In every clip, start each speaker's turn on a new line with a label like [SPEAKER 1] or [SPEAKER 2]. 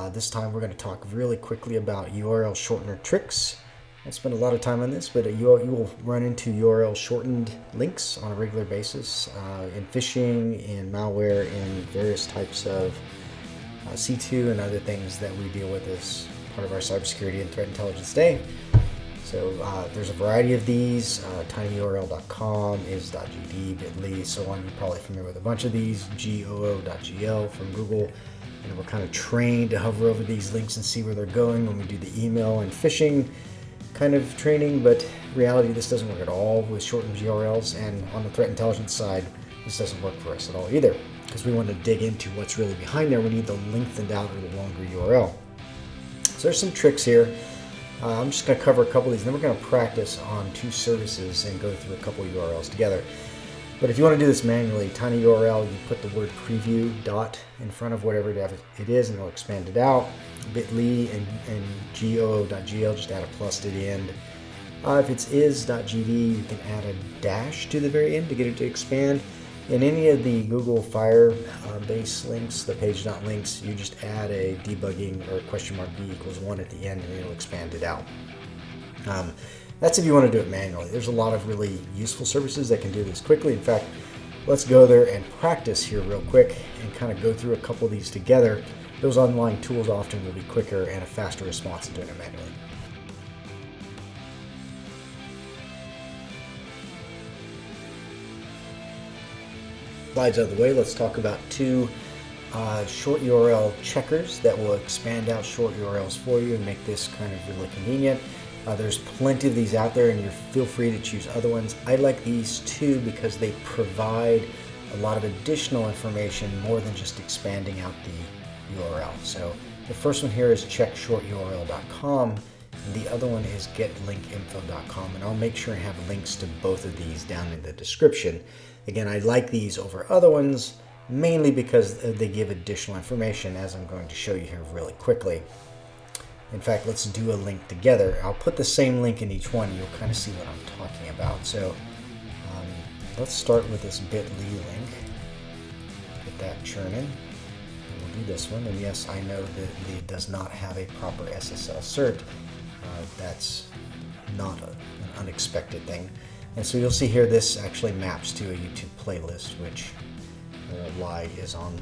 [SPEAKER 1] This time we're going to talk really quickly about URL shortener tricks. I spend a lot of time on this, but you will run into URL shortened links on a regular basis in phishing, in malware, in various types of C2 and other things that we deal with as part of our cybersecurity and threat intelligence day. So there's a variety of these. tinyurl.com, is.gd, bit.ly, so on. You're probably familiar with a bunch of these. goo.gl from Google. And we're kind of trained to hover over these links and see where they're going when we do the email and phishing kind of training, but in reality this doesn't work at all with shortened URLs, and on the threat intelligence side this doesn't work for us at all either, because we want to dig into what's really behind there. We need the lengthened out or the longer URL. So there's some tricks here. I'm just going to cover a couple of these, and then we're going to practice on two services and go through a couple of URLs together. But if you want to do this manually, tinyurl, you put the word preview dot in front of whatever it is, and it'll expand it out. bit.ly and goo.gl, just add a plus to the end. If it's is.gd, you can add a dash to the very end to get it to expand. In any of the Google Fire-based links, the page.links, you just add a debugging or $b=1 at the end, and it'll expand it out. That's if you want to do it manually. There's a lot of really useful services that can do this quickly. In fact, let's go there and practice here real quick and kind of go through a couple of these together. Those online tools often will be quicker and a faster response than doing it manually. Slides out of the way, let's talk about two short URL checkers that will expand out short URLs for you and make this kind of really convenient. There's plenty of these out there, and you feel free to choose other ones. I like these two because they provide a lot of additional information more than just expanding out the URL. So the first one here is checkshorturl.com, and the other one is getlinkinfo.com, and I'll make sure I have links to both of these down in the description. Again, I like these over other ones mainly because they give additional information, as I'm going to show you here really quickly. In fact, let's do a link together. I'll put the same link in each one. You'll kind of see what I'm talking about. So let's start with this bit.ly link. Get that churning. And we'll do this one. And yes, I know that it does not have a proper SSL cert. That's not an unexpected thing. And so you'll see here this actually maps to a YouTube playlist, which live is on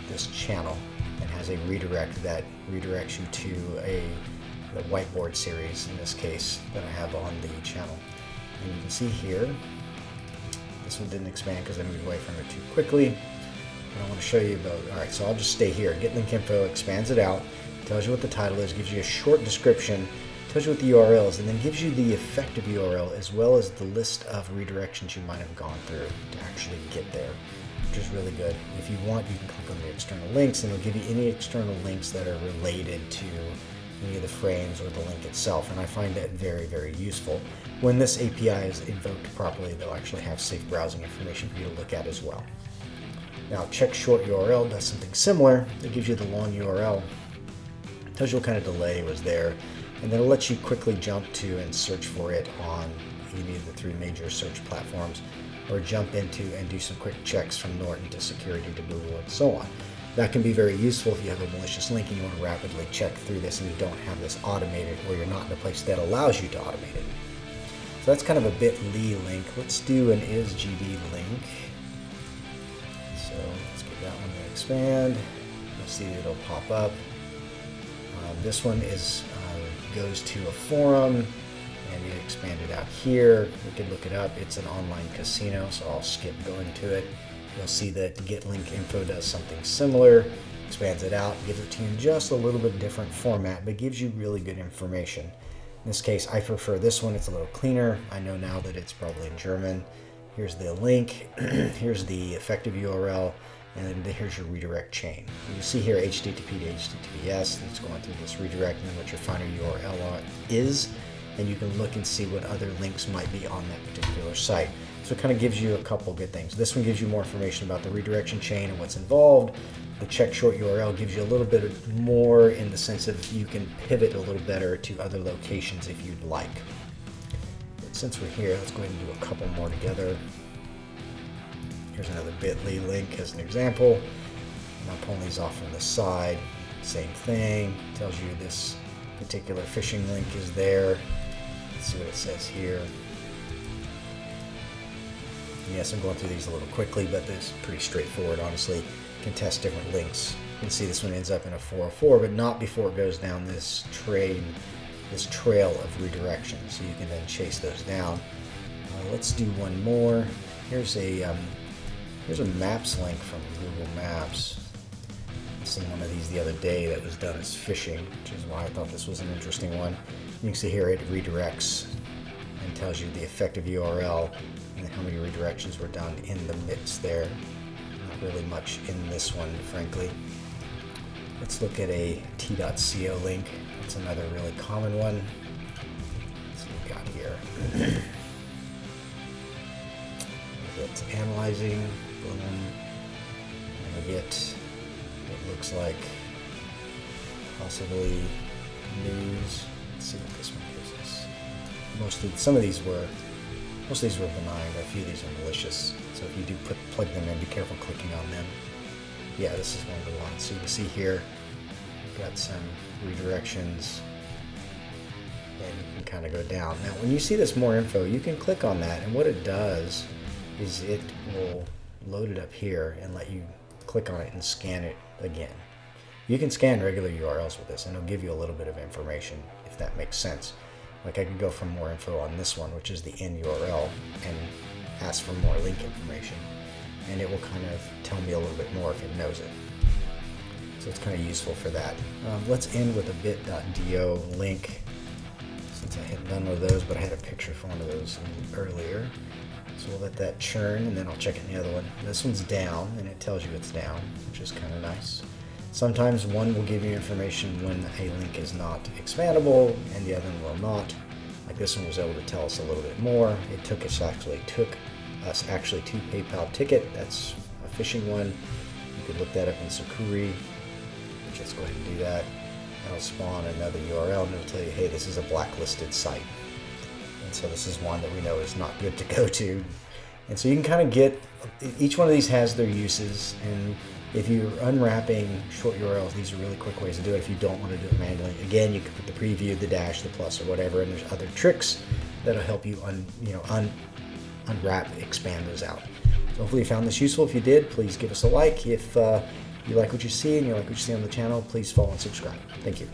[SPEAKER 1] this channel, and has a redirect that redirects you to the whiteboard series, in this case, that I have on the channel. And you can see here, this one didn't expand because I moved away from it too quickly. And I want to show you about, all right, so I'll just stay here. Get link info expands it out, tells you what the title is, gives you a short description, tells you what the URL is, and then gives you the effective URL as well as the list of redirections you might have gone through to actually get there, which is really good. If you want, you can click on the external links, and it'll give you any external links that are related to any of the frames or the link itself, and I find that very, very useful. When this API is invoked properly, they'll actually have safe browsing information for you to look at as well. Now, check short URL does something similar. It gives you the long URL, tells you what kind of delay was there, and then it'll let you quickly jump to and search for it on any of the three major search platforms, or jump into and do some quick checks from Norton to security to Google and so on. That can be very useful if you have a malicious link and you want to rapidly check through this and you don't have this automated, or you're not in a place that allows you to automate it. So that's kind of a bit.ly link. Let's do an is.gd link. So let's get that one to expand. You'll see it'll pop up. This one goes to a forum, and you expand it out here. We can look it up. It's an online casino, so I'll skip going to it. You'll see that Get Link Info does something similar, expands it out, gives it to you in just a little bit different format, but gives you really good information. In this case, I prefer this one. It's a little cleaner. I know now that it's probably in German. Here's the link. Here's the effective URL. And then here's your redirect chain. You see here HTTP to HTTPS. It's going through this redirect, and then what your final URL is. And you can look and see what other links might be on that particular site. So it kind of gives you a couple good things. This one gives you more information about the redirection chain and what's involved. The check short URL gives you a little bit more in the sense of you can pivot a little better to other locations if you'd like. But since we're here, let's go ahead and do a couple more together. Here's another bit.ly link as an example. And I'm pulling these off from the side. Same thing, tells you this particular phishing link is there. Let's see what it says here. Yes, I'm going through these a little quickly, but this is pretty straightforward, honestly. You can test different links. You can see this one ends up in a 404, but not before it goes down this trail of redirections. So you can then chase those down. Let's do one more. Here's a maps link from Google Maps. I seen one of these the other day that was done as phishing, which is why I thought this was an interesting one. You can see here it redirects and tells you the effective URL and how many redirections were done in the midst there. Not really much in this one, frankly. Let's look at a t.co link. That's another really common one. Let's see what we got here. It's analyzing. Boom. And we get what looks like possibly news. Let's see what this one gives us. Some of these were benign, but a few of these are malicious. So if you do plug them in, be careful clicking on them. Yeah, this is one of the ones. So you can see here, we've got some redirections, and you can kind of go down. Now, when you see this more info, you can click on that, and what it does is it will load it up here and let you click on it and scan it again. You can scan regular URLs with this, and it'll give you a little bit of information, if that makes sense. Like I could go for more info on this one, which is the end URL, and ask for more link information, and it will kind of tell me a little bit more if it knows it. So it's kind of useful for that. Let's end with a bit.do link, since I hadn't done one of those, but I had a picture for one of those earlier. So we'll let that churn, and then I'll check it in the other one. This one's down, and it tells you it's down, which is kind of nice. Sometimes one will give you information when a link is not expandable, and the other one will not. Like this one was able to tell us a little bit more. It took us actually to PayPal ticket. That's a phishing one. You could look that up in Security. Let's go ahead and do that. That'll spawn another URL, and it'll tell you, hey, this is a blacklisted site. And so this is one that we know is not good to go to. And so you can kind of get, each one of these has their uses, and if you're unwrapping short URLs, these are really quick ways to do it if you don't want to do it manually. Again, you can put the preview, the dash, the plus, or whatever, and there's other tricks that'll help you unwrap, expand those out. So hopefully you found this useful. If you did, please give us a like. If you like what you see and you like what you see on the channel, please follow and subscribe. Thank you.